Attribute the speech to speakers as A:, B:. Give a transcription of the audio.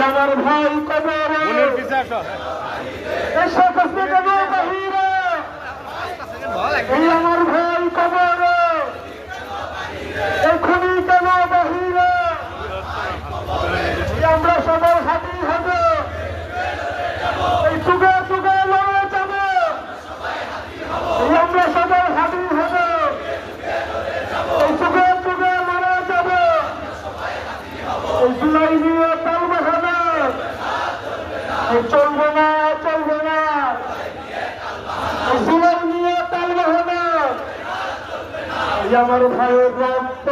A: আমার ভাই কবরে আমার ভাই কবরে এখনই কেন বাহিরে আমরা সবাই হাঁটি হবে এই যুগে যুগে লড়ে যাবে আমরা সবাই হাঁটি হবে এই যুগে যুগে লড়ে যাবে এই জুলাই নিয়ে চলবে হবে চলবে না চলবে না জুলাই নিয়ে চলবে হবে আমার ভাইয়ের রক্ত